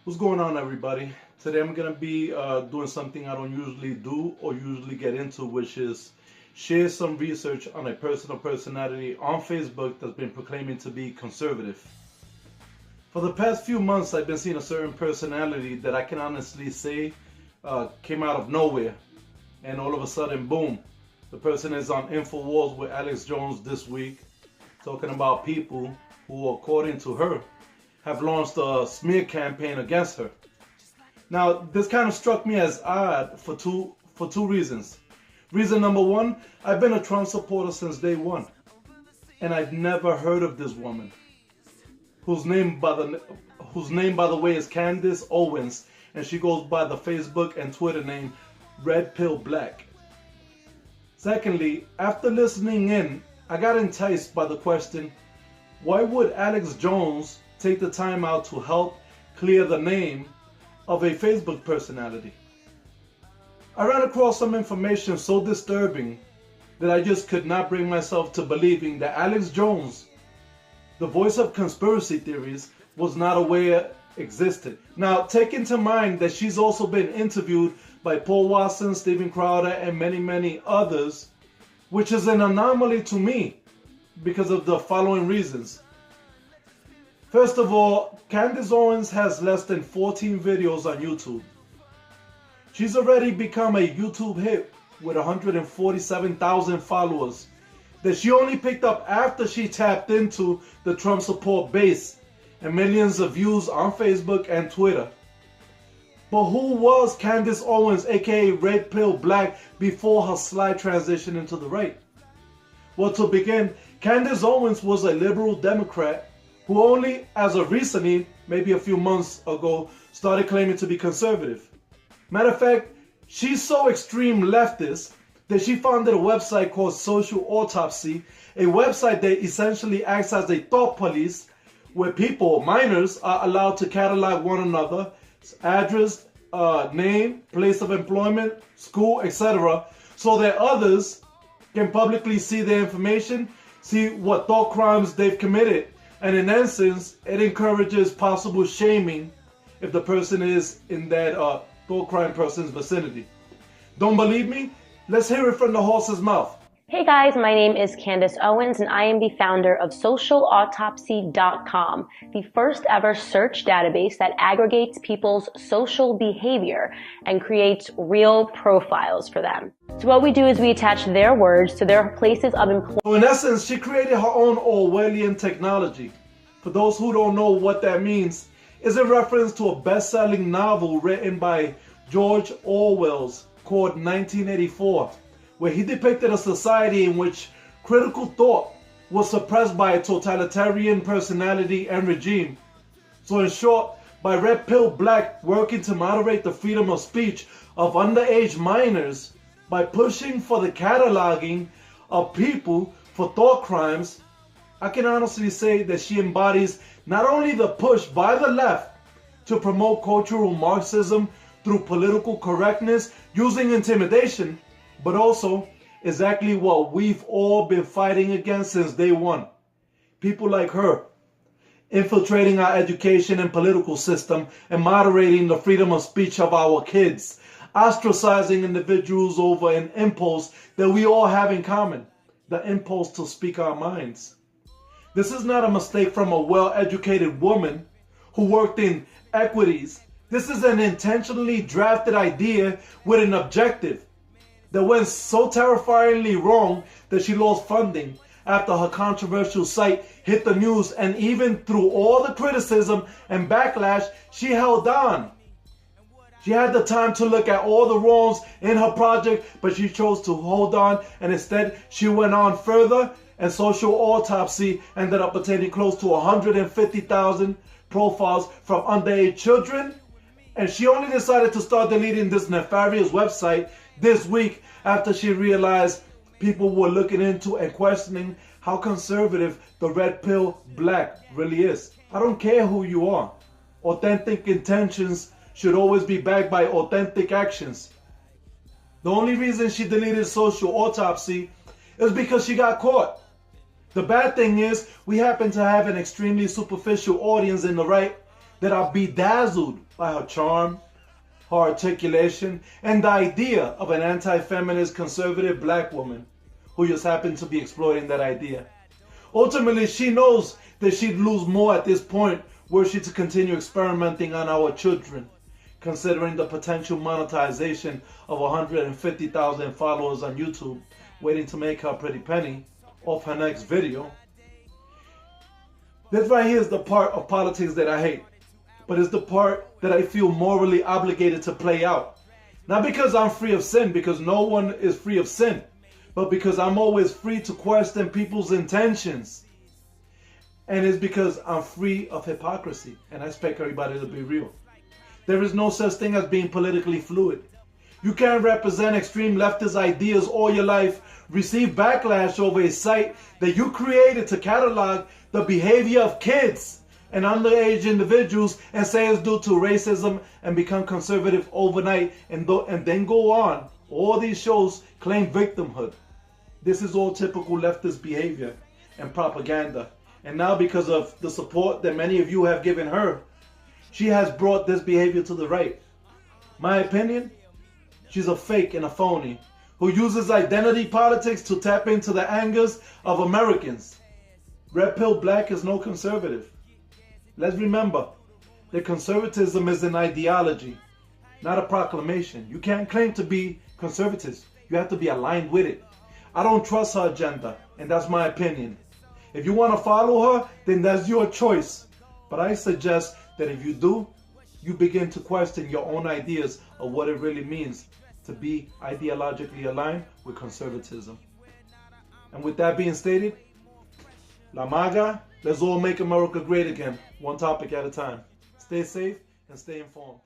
What's going on, everybody? Today I'm going to be doing something I don't usually do or usually get into, which is share some research on a personal personality on Facebook that's been proclaiming to be conservative. For the past few months, I've been seeing a certain personality that I can honestly say came out of nowhere. And all of a sudden, boom, the person is on InfoWars with Alex Jones this week, talking about people who, according to her, have launched a smear campaign against her. Now, this kind of struck me as odd for two reasons. Reason number one, I've been a Trump supporter since day one, and I've never heard of this woman, whose name by the way is Candace Owens, and she goes by the Facebook and Twitter name Red Pill Black. Secondly, after listening in, I got enticed by the question, why would Alex Jones take the time out to help clear the name of a Facebook personality? I ran across some information so disturbing that I just could not bring myself to believing that Alex Jones, the voice of conspiracy theories, was not aware existed. Now, take into mind that she's also been interviewed by Paul Watson, Steven Crowder, and many others, which is an anomaly to me because of the following reasons. First of all, Candace Owens has less than 14 videos on YouTube. She's already become a YouTube hit with 147,000 followers that she only picked up after she tapped into the Trump support base and millions of views on Facebook and Twitter. But who was Candace Owens, aka Red Pill Black, before her slight transition into the right? Well, to begin, Candace Owens was a liberal Democrat who only as of recently, maybe a few months ago, started claiming to be conservative. Matter of fact, she's so extreme leftist that she founded a website called Social Autopsy, a website that essentially acts as a thought police where people, minors, are allowed to catalog one another, address, name, place of employment, school, etc., so that others can publicly see their information, see what thought crimes they've committed. And in essence, it encourages possible shaming if the person is in that thought crime person's vicinity. Don't believe me? Let's hear it from the horse's mouth. Hey guys, my name is Candace Owens and I am the founder of socialautopsy.com, the first ever search database that aggregates people's social behavior and creates real profiles for them. So what we do is we attach their words to their places of employment. So in essence, she created her own Orwellian technology. For those who don't know what that means, it's a reference to a best-selling novel written by George Orwell called 1984, where he depicted a society in which critical thought was suppressed by a totalitarian personality and regime. So in short, by Red Pill Black working to moderate the freedom of speech of underage minors by pushing for the cataloging of people for thought crimes, I can honestly say that she embodies not only the push by the left to promote cultural Marxism through political correctness using intimidation, but also exactly what we've all been fighting against since day one. People like her, infiltrating our education and political system and moderating the freedom of speech of our kids, ostracizing individuals over an impulse that we all have in common, the impulse to speak our minds. This is not a mistake from a well-educated woman who worked in equities. This is an intentionally drafted idea with an objective that went so terrifyingly wrong that she lost funding after her controversial site hit the news, and even through all the criticism and backlash, she held on. She had the time to look at all the wrongs in her project, but she chose to hold on, and instead she went on further, and Social Autopsy ended up attaining close to 150,000 profiles from underage children. And she only decided to start deleting this nefarious website this week after she realized people were looking into and questioning how conservative the Red Pill Black really is. I don't care who you are. Authentic intentions should always be backed by authentic actions. The only reason she deleted Social Autopsy is because she got caught. The bad thing is, we happen to have an extremely superficial audience in the right that are bedazzled by her charm, her articulation, and the idea of an anti-feminist conservative black woman who just happened to be exploiting that idea. Ultimately, she knows that she'd lose more at this point were she to continue experimenting on our children, considering the potential monetization of 150,000 followers on YouTube waiting to make her a pretty penny off her next video. This right here is the part of politics that I hate, but it's the part that I feel morally obligated to play out. Not because I'm free of sin, because no one is free of sin, but because I'm always free to question people's intentions. And it's because I'm free of hypocrisy, and I expect everybody to be real. There is no such thing as being politically fluid. You can't represent extreme leftist ideas all your life, receive backlash over a site that you created to catalog the behavior of kids and underage individuals and say it's due to racism and become conservative overnight and then go on. All these shows claim victimhood. This is all typical leftist behavior and propaganda. And now because of the support that many of you have given her, she has brought this behavior to the right. My opinion? She's a fake and a phony who uses identity politics to tap into the angers of Americans. Red Pill Black is no conservative. Let's remember that conservatism is an ideology, not a proclamation. You can't claim to be conservative. You have to be aligned with it. I don't trust her agenda, and that's my opinion. If you want to follow her, then that's your choice. But I suggest that if you do, you begin to question your own ideas of what it really means to be ideologically aligned with conservatism. And with that being stated, La Maga, let's all make America great again, one topic at a time. Stay safe and stay informed.